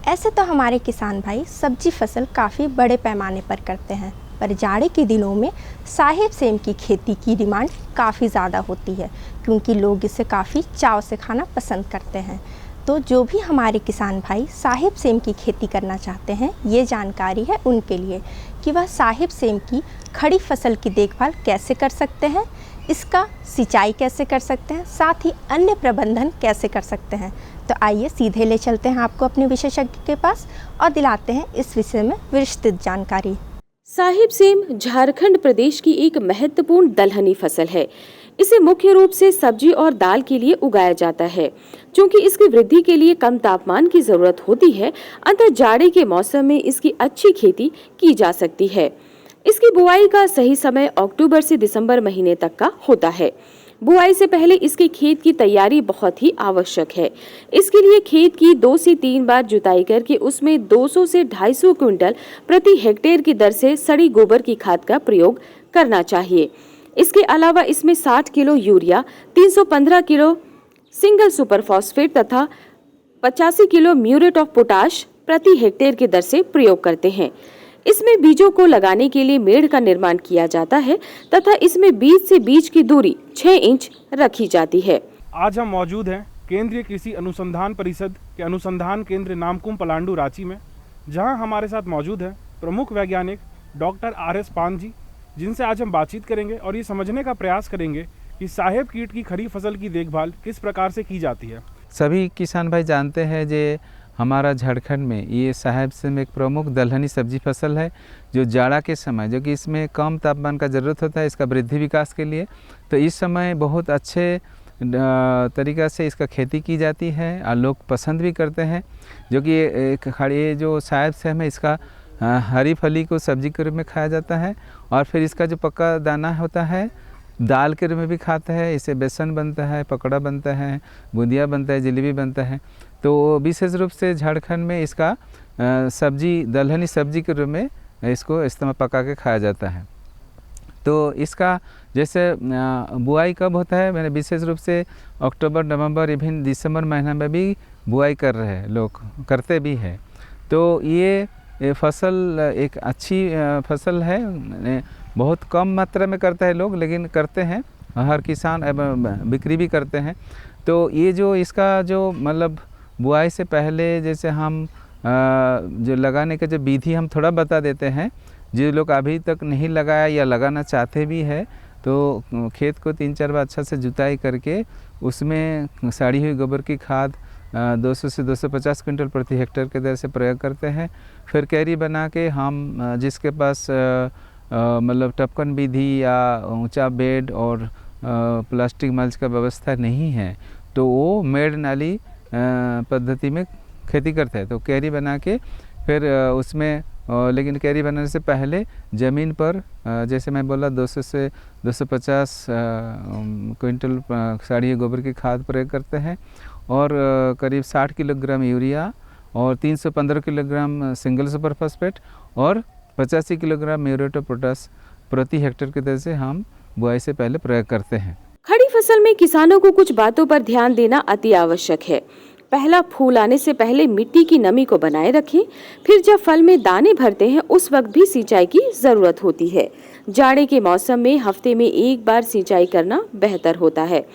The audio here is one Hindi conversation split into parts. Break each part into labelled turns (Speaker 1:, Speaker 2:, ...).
Speaker 1: ऐसे तो हमारे किसान भाई सब्जी फसल काफ़ी बड़े पैमाने पर करते हैं, पर जाड़े के दिनों में साहिब सेम की खेती की डिमांड काफ़ी ज़्यादा होती है, क्योंकि लोग इसे काफ़ी चाव से खाना पसंद करते हैं। तो जो भी हमारे किसान भाई साहिब सेम की खेती करना चाहते हैं, ये जानकारी है उनके लिए कि वह साहिब सेम की खड़ी फसल की देखभाल कैसे कर सकते हैं, इसका सिंचाई कैसे कर सकते हैं, साथ ही अन्य प्रबंधन कैसे कर सकते हैं। तो आइए सीधे ले चलते हैं आपको अपने विशेषज्ञ के पास और दिलाते हैं इस विषय में विस्तृत जानकारी।
Speaker 2: साहिब सेम झारखंड प्रदेश की एक महत्वपूर्ण दलहनी फसल है। इसे मुख्य रूप से सब्जी और दाल के लिए उगाया जाता है। क्योंकि इसकी वृद्धि के लिए कम तापमान की जरूरत होती है, अतः जाड़े के मौसम में इसकी अच्छी खेती की जा सकती है। इसकी बुआई का सही समय अक्टूबर से दिसंबर महीने तक का होता है। बुआई से पहले इसके खेत की तैयारी बहुत ही आवश्यक है। इसके लिए खेत की 2 से 3 बार जुताई करके उसमें 200 से 250 क्विंटल प्रति हेक्टेयर की दर से सड़ी गोबर की खाद का प्रयोग करना चाहिए। इसके अलावा इसमें 60 kilo urea, 315 kilo single super phosphate तथा 85 किलो म्यूरेट ऑफ पोटाश प्रति हेक्टेयर की दर से प्रयोग करते हैं। इसमें बीजों को लगाने के लिए मेड़ का निर्माण किया जाता है तथा इसमें बीज से बीज की दूरी 6 इंच रखी जाती है।
Speaker 3: आज हम मौजूद हैं केंद्रीय कृषि अनुसंधान परिषद के अनुसंधान केंद्र नामकुम पलांडू रांची में, जहां हमारे साथ मौजूद हैं प्रमुख वैज्ञानिक डॉक्टर RS पान जी, जिनसे आज हम बातचीत करेंगे और ये समझने का प्रयास करेंगे कि साहेब कीट की खड़ी फसल की देखभाल किस प्रकार से की जाती है।
Speaker 4: सभी किसान भाई जानते हैं जे हमारा झारखंड में ये साहेब सेम एक प्रमुख दलहनी सब्जी फसल है, जो जाड़ा के समय, जो कि इसमें कम तापमान का ज़रूरत होता है इसका वृद्धि विकास के लिए, तो इस समय बहुत अच्छे तरीक़ा से इसका खेती की जाती है और लोग पसंद भी करते हैं। जो कि एक खड़ी जो साहेब सेम है, इसका हरी फली को सब्जी के रूप में खाया जाता है और फिर इसका जो पक्का दाना होता है दाल के रूप में भी खाते हैं। इससे बेसन बनता है, पकौड़ा बनता है, बूंदिया बनता है, जलेबी बनता है। तो विशेष रूप से झारखंड में इसका सब्जी, दलहनी सब्जी के रूप में इसको इस्तेमाल पका के खाया जाता है। तो इसका जैसे बुआई कब होता है, मैंने विशेष रूप से अक्टूबर, नवंबर, इवन दिसंबर महीना में भी बुआई कर रहे हैं, लोग करते भी हैं। तो ये फसल एक अच्छी फसल है, बहुत कम मात्रा में करता है लोग, लेकिन करते हैं, हर किसान एवं बिक्री भी करते हैं। तो ये जो इसका जो मतलब बुआई से पहले जैसे हम जो लगाने का जो विधि हम थोड़ा बता देते हैं। जो लोग अभी तक नहीं लगाया या लगाना चाहते भी है, तो खेत को 3-4 बार अच्छा से जुताई करके उसमें सड़ी हुई गोबर की खाद 200 से 250 क्विंटल प्रति हेक्टेयर के दर से प्रयोग करते हैं। फिर कैरी बना के हम जिसके पास मतलब टपकन विधि या ऊंचा बेड और प्लास्टिक मल्च का व्यवस्था नहीं है, तो वो मेड़ नाली पद्धति में खेती करते हैं। तो कैरी बना के फिर उसमें लेकिन कैरी बनाने से पहले ज़मीन पर जैसे मैं बोला 200 से 250 क्विंटल सड़ी गोबर की खाद प्रयोग करते हैं और करीब 60 किलोग्राम यूरिया और 315 किलोग्राम सिंगल सुपर फॉस्फेट और 85 किलोग्राम म्यूरेट ऑफ पोटाश प्रति हेक्टेयर की दर से हम बुआई से पहले प्रयोग करते हैं।
Speaker 2: खड़ी फसल में किसानों को कुछ बातों पर ध्यान देना अति आवश्यक है। पहला, फूल आने से पहले मिट्टी की नमी को बनाए रखें। फिर जब फल में दाने भरते हैं उस वक्त भी सिंचाई की जरूरत होती है। जाड़े के मौसम में हफ्ते में 1 बार सिंचाई करना बेहतर होता है।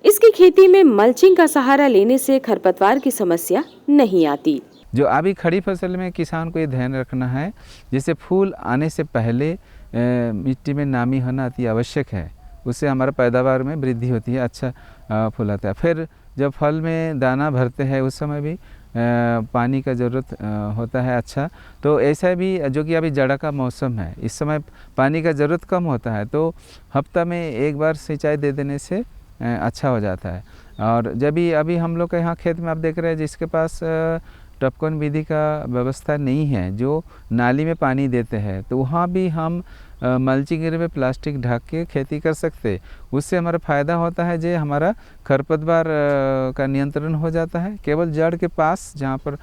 Speaker 2: इसकी खेती में मल्चिंग का सहारा लेने से खरपतवार की समस्या नहीं आती।
Speaker 4: जो अभी खड़ी फसल में किसान को ये ध्यान रखना है, जैसे फूल आने से पहले मिट्टी में नमी होना अति आवश्यक है, उससे हमारा पैदावार में वृद्धि होती है, अच्छा फूल आता है। फिर जब फल में दाना भरते हैं उस समय भी पानी का ज़रूरत होता है। अच्छा, तो ऐसा भी जो कि अभी जाड़ा का मौसम है, इस समय पानी का ज़रूरत कम होता है, तो हफ्ता में 1 बार सिंचाई दे देने से अच्छा हो जाता है। और जब भी अभी हम लोग के यहाँ खेत में आप देख रहे हैं जिसके पास टपकन विधि का व्यवस्था नहीं है, जो नाली में पानी देते हैं, तो वहाँ भी हम मल्चिंग एरिया में प्लास्टिक ढक के खेती कर सकते। उससे हमारा फ़ायदा होता है जो हमारा खरपतवार का नियंत्रण हो जाता है। केवल जड़ के पास जहाँ पर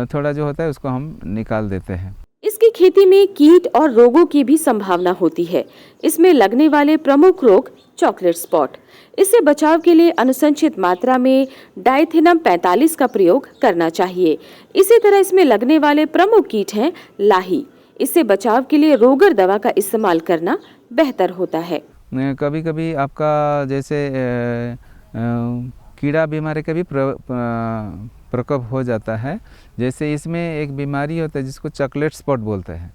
Speaker 4: थोड़ा जो होता है उसको हम निकाल देते हैं।
Speaker 2: इसकी खेती में कीट और रोगों की भी संभावना होती है। इसमें लगने वाले प्रमुख रोग चॉकलेट स्पॉट। इससे बचाव के लिए अनुशंसित मात्रा में डाइथेनम 45 का प्रयोग करना चाहिए। इसी तरह इसमें लगने वाले प्रमुख कीट हैं लाही। इससे बचाव के लिए रोगर दवा का इस्तेमाल करना बेहतर होता है।
Speaker 4: कभी कभी आपका जैसे कीड़ा बीमारी का भी प्रकोप हो जाता है। जैसे इसमें एक बीमारी होता है जिसको चॉकलेट स्पॉट बोलते हैं।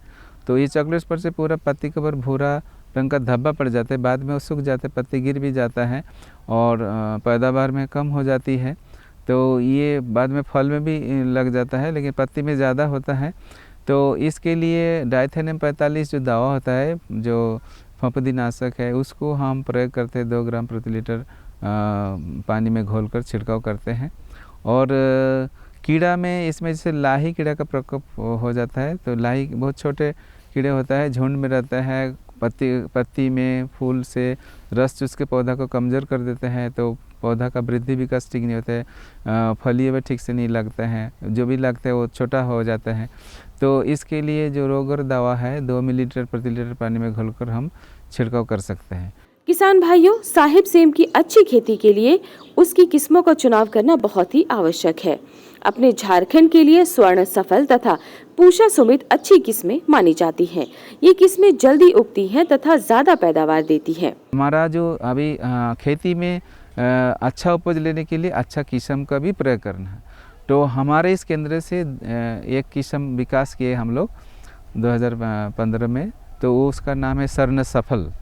Speaker 4: तो ये चॉकलेट स्पॉट से पूरा पत्ती के ऊपर भूरा रंग का धब्बा पड़ जाता है, बाद में वो सूख जाते हैं, पत्ती गिर भी जाता है और पैदावार में कम हो जाती है। तो ये बाद में फल में भी लग जाता है, लेकिन पत्ती में ज़्यादा होता है। तो इसके लिए डाइथेनम 45 जो दवा होता है, जो फफूंदीनाशक है, उसको हम प्रयोग करते हैं 2 ग्राम प्रति लीटर पानी में घोलकर छिड़काव करते हैं। और कीड़ा में इसमें जैसे लाही कीड़ा का प्रकोप हो जाता है, तो लाही बहुत छोटे कीड़े होता है, झुंड में रहता है, पत्ती में फूल से रस चूस के पौधा को कमज़ोर कर देते हैं। तो पौधा का वृद्धि विकास ठीक नहीं होता है, फलियों में ठीक से नहीं लगता है, जो भी लगता है वो छोटा हो जाता है। तो इसके लिए जो रोगर दवा है 2 मिलीलीटर प्रति लीटर पानी में घोलकर हम छिड़काव कर सकते हैं।
Speaker 2: किसान भाइयों, साहिब सेम की अच्छी खेती के लिए उसकी किस्मों का चुनाव करना बहुत ही आवश्यक है। अपने झारखंड के लिए स्वर्ण सफल तथा पूषा सुमित अच्छी किस्में मानी जाती हैं। ये किस्में जल्दी उगती हैं तथा ज्यादा पैदावार देती हैं।
Speaker 4: हमारा जो अभी खेती में अच्छा उपज लेने के लिए अच्छा किस्म का भी प्रयोग करना है। तो हमारे इस केंद्र से एक किस्म विकास किए हम लोग 2015 में, तो उसका नाम है स्वर्ण सफल।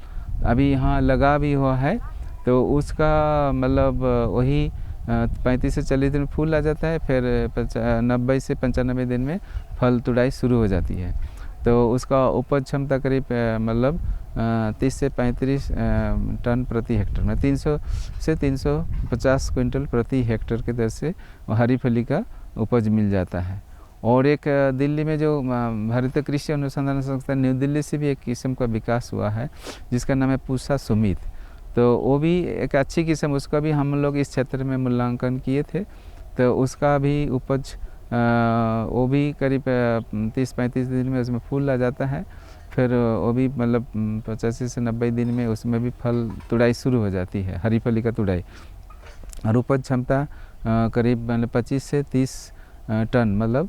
Speaker 4: अभी यहाँ लगा भी हुआ है, तो उसका मतलब वही 35 से 40 दिन में फूल आ जाता है, फिर 90 से 95 दिन में फल तुड़ाई शुरू हो जाती है। तो उसका उपज क्षमता करीब मतलब 30 से 35 टन प्रति हेक्टर में 300 से 350 क्विंटल प्रति हेक्टर के दर से हरी फली का उपज मिल जाता है। और एक दिल्ली में जो भारतीय कृषि अनुसंधान संस्थान न्यू दिल्ली से भी एक किस्म का विकास हुआ है जिसका नाम है पूषा सुमित। तो वो भी एक अच्छी किस्म, उसका भी हम लोग इस क्षेत्र में मूल्यांकन किए थे। तो उसका भी उपज वो भी करीब 30-35 दिन में उसमें फूल आ जाता है, फिर वो भी मतलब 85 से 90 दिन में उसमें भी फल तुड़ाई शुरू हो जाती है, हरी फली का तुड़ाई। और उपज क्षमता करीब मतलब 25 से 30 टन मतलब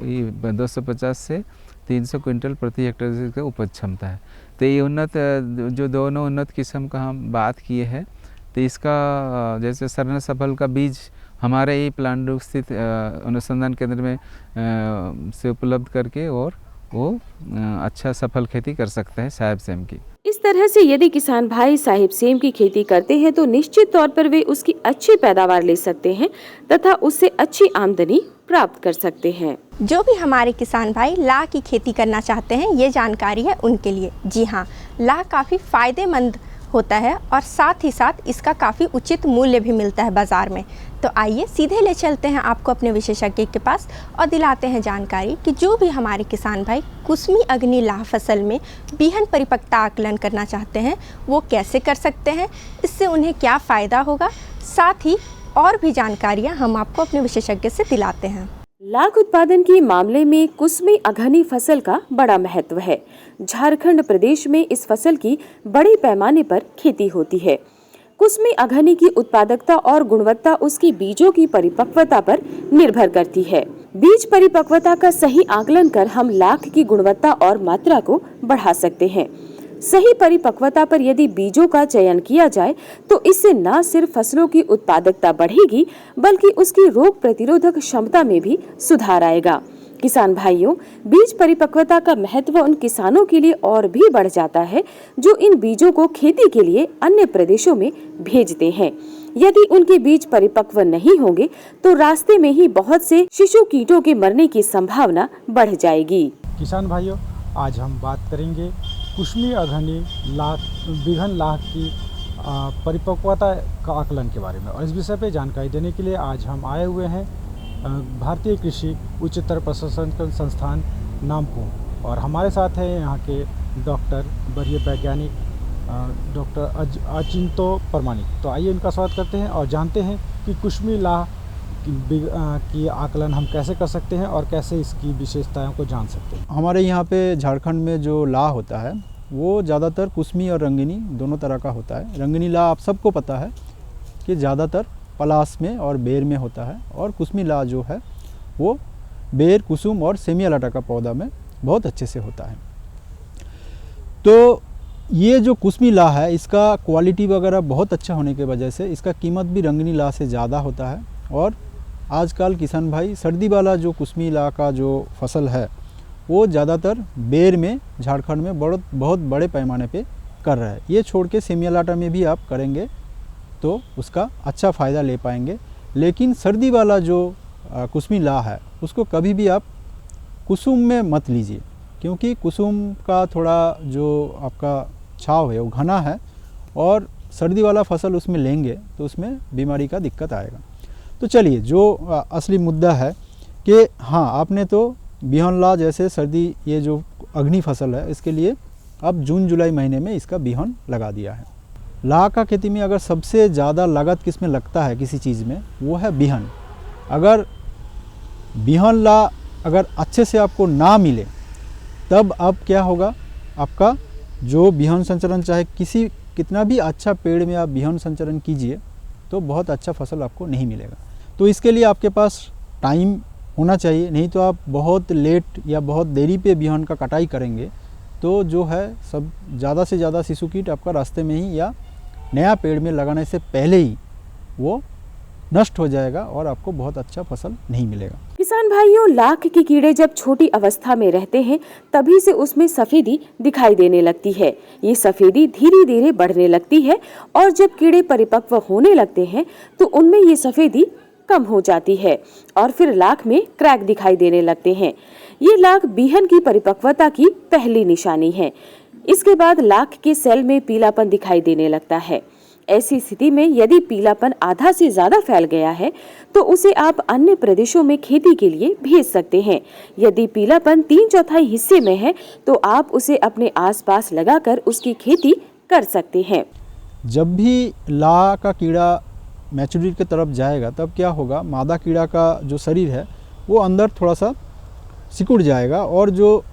Speaker 4: 250 से 300 क्विंटल प्रति हेक्टेयर की उपज क्षमता है। तो ये उन्नत जो दोनों उन्नत किस्म का हम बात किए हैं, तो इसका जैसे स्वर्ण सफल का बीज हमारे ही पलांडू स्थित अनुसंधान केंद्र में से उपलब्ध करके और वो अच्छा सफल खेती कर सकते हैं साहिब सेम की।
Speaker 2: इस तरह से यदि किसान भाई साहिब सेम की खेती करते हैं तो निश्चित तौर पर वे उसकी अच्छी पैदावार ले सकते हैं तथा उससे अच्छी आमदनी प्राप्त कर सकते हैं।
Speaker 1: जो भी हमारे किसान भाई लाह की खेती करना चाहते हैं, ये जानकारी है उनके लिए। जी हाँ, लाह काफ़ी फ़ायदेमंद होता है और साथ ही साथ इसका काफ़ी उचित मूल्य भी मिलता है बाज़ार में। तो आइए सीधे ले चलते हैं आपको अपने विशेषज्ञ के पास और दिलाते हैं जानकारी कि जो भी हमारे किसान भाई कुसमी अग्नि लाह फसल में बीहन परिपक्वता आकलन करना चाहते हैं वो कैसे कर सकते हैं, इससे उन्हें क्या फ़ायदा होगा, साथ ही और भी जानकारियाँ हम आपको अपने विशेषज्ञ से दिलाते हैं।
Speaker 2: लाख उत्पादन के मामले में कुसमी अघनी फसल का बड़ा महत्व है। झारखंड प्रदेश में इस फसल की बड़े पैमाने पर खेती होती है। कुसमी अघनी की उत्पादकता और गुणवत्ता उसकी बीजों की परिपक्वता पर निर्भर करती है। बीज परिपक्वता का सही आकलन कर हम लाख की गुणवत्ता और मात्रा को बढ़ा सकते हैं। सही परिपक्वता पर यदि बीजों का चयन किया जाए तो इससे न सिर्फ फसलों की उत्पादकता बढ़ेगी बल्कि उसकी रोग प्रतिरोधक क्षमता में भी सुधार आएगा। किसान भाइयों, बीज परिपक्वता का महत्व उन किसानों के लिए और भी बढ़ जाता है जो इन बीजों को खेती के लिए अन्य प्रदेशों में भेजते हैं। यदि उनके बीज परिपक्व नहीं होंगे तो रास्ते में ही बहुत से शिशु कीटों के मरने की संभावना बढ़ जाएगी।
Speaker 5: किसान भाइयों, आज हम बात करेंगे कुसमी अघनी बीहन लाह की परिपक्वता का आकलन के बारे में। और इस विषय पे जानकारी देने के लिए आज हम आए हुए हैं भारतीय कृषि उच्चतर प्रशिक्षण संस्थान नामकुम। और हमारे साथ हैं यहाँ के डॉक्टर वरीय वैज्ञानिक डॉक्टर अचिंतो परमाणिक। तो आइए उनका स्वागत करते हैं और जानते हैं कि कुसमी लाह की आकलन हम कैसे कर सकते हैं और कैसे इसकी विशेषताओं को जान सकते हैं?
Speaker 6: हमारे यहाँ पे झारखंड में जो लाह होता है वो ज़्यादातर कुसमी और रंगिनी दोनों तरह का होता है। रंगिनी लाह आप सबको पता है कि ज़्यादातर पलास में और बेर में होता है, और कुसमी लाह जो है वो बेर, कुसुम और सेमियालाटा का पौधा में बहुत अच्छे से होता है। तो ये जो कुसमी लाह है इसका क्वालिटी वगैरह बहुत अच्छा होने की वजह से इसका कीमत भी रंगिनी लाह से ज़्यादा होता है। और आजकल किसान भाई सर्दी वाला जो कुसमी लाह का जो फसल है वो ज़्यादातर बेर में झारखंड में बहुत बड़े पैमाने पे कर रहा है। ये छोड़ के सेमियालाटा में भी आप करेंगे तो उसका अच्छा फ़ायदा ले पाएंगे। लेकिन सर्दी वाला जो कुसमी लाह है उसको कभी भी आप कुसुम में मत लीजिए, क्योंकि कुसुम का थोड़ा जो आपका छाव है वो घना है, और सर्दी वाला फसल उसमें लेंगे तो उसमें बीमारी का दिक्कत आएगा। तो चलिए, जो असली मुद्दा है कि हाँ, आपने तो बिहन लाह जैसे सर्दी ये जो अग्नि फसल है इसके लिए अब जून जुलाई महीने में इसका बिहन लगा दिया है। लाह का खेती में अगर सबसे ज़्यादा लागत किस में लगता है किसी चीज़ में, वो है बिहन। अगर बिहन लाह अगर अच्छे से आपको ना मिले तब अब क्या होगा, आपका जो बिहन संचरण चाहे कितना भी अच्छा पेड़ में आप बिहन संचरण कीजिए तो बहुत अच्छा फसल आपको नहीं मिलेगा। तो इसके लिए आपके पास टाइम होना चाहिए, नहीं तो आप बहुत लेट या बहुत देरी पे बिहन का कटाई करेंगे तो जो है सब ज़्यादा से ज़्यादा शिशु कीट आपका रास्ते में ही या नया पेड़ में लगाने से पहले ही वो नष्ट हो जाएगा और आपको बहुत अच्छा फसल नहीं मिलेगा।
Speaker 2: किसान भाइयों, लाख के कीड़े जब छोटी अवस्था में रहते हैं तभी से उसमें सफेदी दिखाई देने लगती है। ये सफेदी धीरे धीरे बढ़ने लगती है और जब कीड़े परिपक्व होने लगते हैं तो उनमें ये सफेदी कम हो जाती है और फिर लाख में क्रैक दिखाई देने लगते हैं। ये लाख बिहन की परिपक्वता की पहली निशानी है। इसके बाद लाख के सेल में पीलापन दिखाई देने लगता है। ऐसी स्थिति में यदि पीलापन आधा से ज्यादा फैल गया है तो उसे आप अन्य प्रदेशों में खेती के लिए भेज सकते हैं। यदि पीलापन 3/4 हिस्से में है तो आप उसे अपने आसपास लगाकर उसकी खेती कर सकते हैं।
Speaker 6: जब भी लाह का कीड़ा मैच्योरिटी की तरफ जाएगा तब क्या होगा, मादा कीड़ा का जो शरीर है वो अंदर थोड़ा सा सिकुड़ जाएगा और जो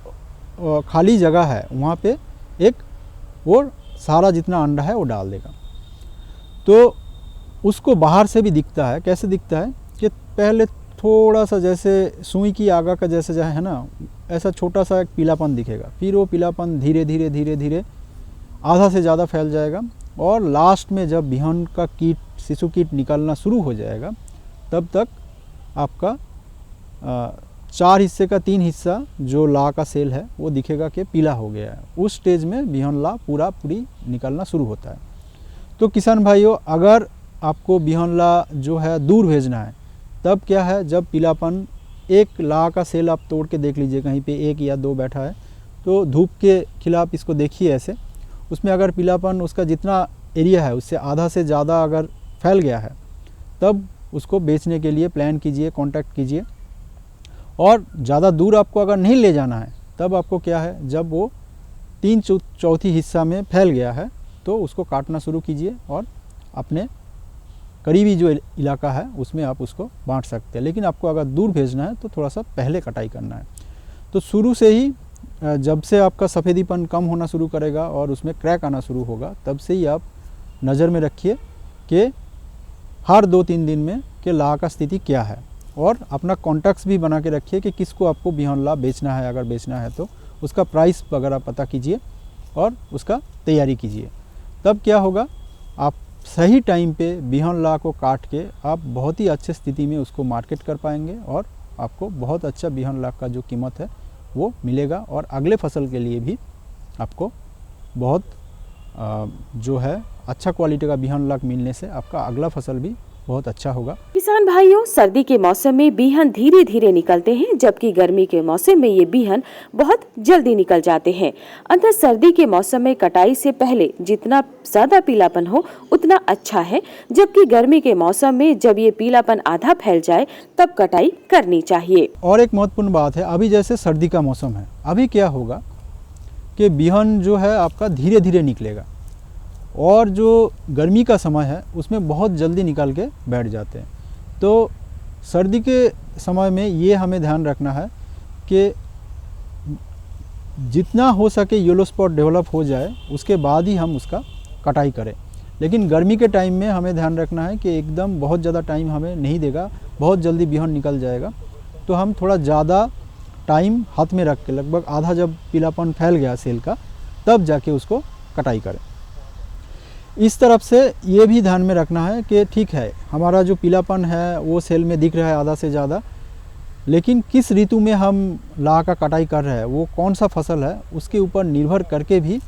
Speaker 6: खाली जगह है वहाँ पे एक वो सारा जितना अंडा है वो डाल देगा। तो उसको बाहर से भी दिखता है। कैसे दिखता है कि पहले थोड़ा सा जैसे सुई की आगा का जैसे है ना, ऐसा छोटा सा एक पीलापन दिखेगा, फिर वो पीलापन धीरे धीरे धीरे धीरे आधा से ज़्यादा फैल जाएगा और लास्ट में जब बिहन का कीट, शिशु कीट निकलना शुरू हो जाएगा तब तक आपका 4 हिस्से का 3 हिस्सा जो लाह का सेल है वो दिखेगा कि पीला हो गया है। उस स्टेज में बिहन लाह पूरी निकलना शुरू होता है। तो किसान भाइयों, अगर आपको बिहन लाह जो है दूर भेजना है तब क्या है, जब पीलापन एक लाह का सेल आप तोड़ के देख लीजिए, कहीं पे 1 या 2 बैठा है तो धूप के खिलाफ इसको देखिए ऐसे, उसमें अगर पीलापन उसका जितना एरिया है उससे आधा से ज़्यादा अगर फैल गया है तब उसको बेचने के लिए प्लान कीजिए, कांटेक्ट कीजिए। और ज़्यादा दूर आपको अगर नहीं ले जाना है तब आपको क्या है, जब वो 3/4 हिस्सा में फैल गया है तो उसको काटना शुरू कीजिए और अपने करीबी जो इलाका है उसमें आप उसको बांट सकते हैं। लेकिन आपको अगर दूर भेजना है तो थोड़ा सा पहले कटाई करना है। तो शुरू से ही जब से आपका सफ़ेदीपन कम होना शुरू करेगा और उसमें क्रैक आना शुरू होगा तब से ही आप नज़र में रखिए कि हर 2-3 दिन में कि लाह का स्थिति क्या है, और अपना कॉन्टैक्ट्स भी बना के रखिए कि किसको आपको बिहन लाह बेचना है। अगर बेचना है तो उसका प्राइस वगैरह पता कीजिए और उसका तैयारी कीजिए। तब क्या होगा, आप सही टाइम पे बिहन लाह को काट के आप बहुत ही अच्छे स्थिति में उसको मार्केट कर पाएंगे और आपको बहुत अच्छा बिहन लाह का जो कीमत है वो मिलेगा और अगले फसल के लिए भी आपको बहुत जो है अच्छा क्वालिटी का बिहन लाख मिलने से आपका अगला फसल भी बहुत अच्छा होगा।
Speaker 2: किसान भाइयों, सर्दी के मौसम में बिहन धीरे धीरे निकलते हैं, जबकि गर्मी के मौसम में ये बिहन बहुत जल्दी निकल जाते हैं। अतः सर्दी के मौसम में कटाई से पहले जितना ज्यादा पीलापन हो उतना अच्छा है, जबकि गर्मी के मौसम में जब ये पीलापन आधा फैल जाए तब कटाई करनी चाहिए।
Speaker 6: और एक महत्वपूर्ण बात है, अभी जैसे सर्दी का मौसम है, अभी क्या होगा कि बिहन जो है आपका धीरे धीरे निकलेगा और जो गर्मी का समय है उसमें बहुत जल्दी निकल के बैठ जाते हैं। तो सर्दी के समय में ये हमें ध्यान रखना है कि जितना हो सके येलो स्पॉट डेवलप हो जाए उसके बाद ही हम उसका कटाई करें। लेकिन गर्मी के टाइम में हमें ध्यान रखना है कि एकदम बहुत ज़्यादा टाइम हमें नहीं देगा, बहुत जल्दी बिहन निकल जाएगा। तो हम थोड़ा ज़्यादा टाइम हाथ में रख के, लगभग आधा जब पीलापन फैल गया सेल का, तब जाके उसको कटाई करें। इस तरफ से ये भी ध्यान में रखना है कि ठीक है हमारा जो पीलापन है वो सेल में दिख रहा है आधा से ज़्यादा, लेकिन किस ऋतु में हम लाह का कटाई कर रहे हैं, वो कौन सा फसल है, उसके ऊपर निर्भर करके भी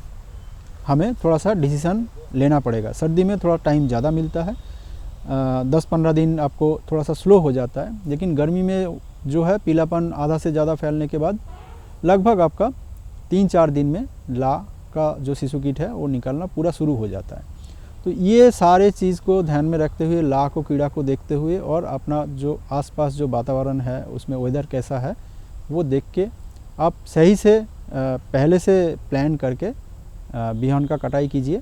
Speaker 6: हमें थोड़ा सा डिसीज़न लेना पड़ेगा। सर्दी में थोड़ा टाइम ज़्यादा मिलता है, 10-15 दिन आपको थोड़ा सा स्लो हो जाता है, लेकिन गर्मी में जो है पीलापन आधा से ज़्यादा फैलने के बाद लगभग आपका 3-4 दिन में लाह का जो शिशु कीट है वो निकलना पूरा शुरू हो जाता है। तो ये सारे चीज़ को ध्यान में रखते हुए, लाह को कीड़ा को देखते हुए और अपना जो आसपास जो वातावरण है उसमें वेदर कैसा है वो देख के आप सही से पहले से प्लान करके बिहान का कटाई कीजिए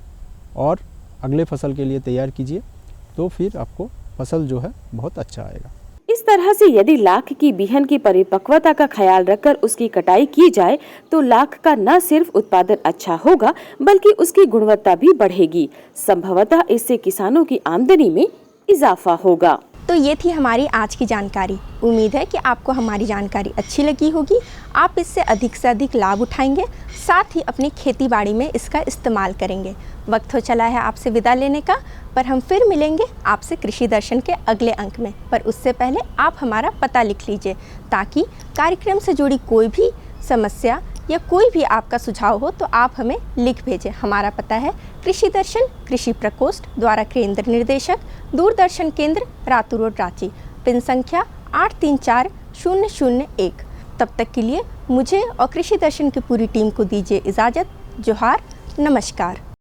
Speaker 6: और अगले फसल के लिए तैयार कीजिए, तो फिर आपको फसल जो है बहुत अच्छा आएगा।
Speaker 2: इस तरह से यदि लाख की बिहन की परिपक्वता का ख्याल रखकर उसकी कटाई की जाए तो लाख का न सिर्फ उत्पादन अच्छा होगा बल्कि उसकी गुणवत्ता भी बढ़ेगी। संभवतः इससे किसानों की आमदनी में इजाफा होगा।
Speaker 1: तो ये थी हमारी आज की जानकारी। उम्मीद है कि आपको हमारी जानकारी अच्छी लगी होगी, आप इससे अधिक से अधिक लाभ उठाएंगे, साथ ही अपनी खेती बाड़ी में इसका इस्तेमाल करेंगे। वक्त हो चला है आपसे विदा लेने का, पर हम फिर मिलेंगे आपसे कृषि दर्शन के अगले अंक में। पर उससे पहले आप हमारा पता लिख लीजिए ताकि कार्यक्रम से जुड़ी कोई भी समस्या या कोई भी आपका सुझाव हो तो आप हमें लिख भेजें। हमारा पता है कृषि दर्शन, कृषि प्रकोष्ठ, द्वारा केंद्र निर्देशक, दूरदर्शन केंद्र, रातू रोड, रांची, पिन संख्या 834001। तब तक के लिए मुझे और कृषि दर्शन की पूरी टीम को दीजिए इजाज़त। जोहार, नमस्कार।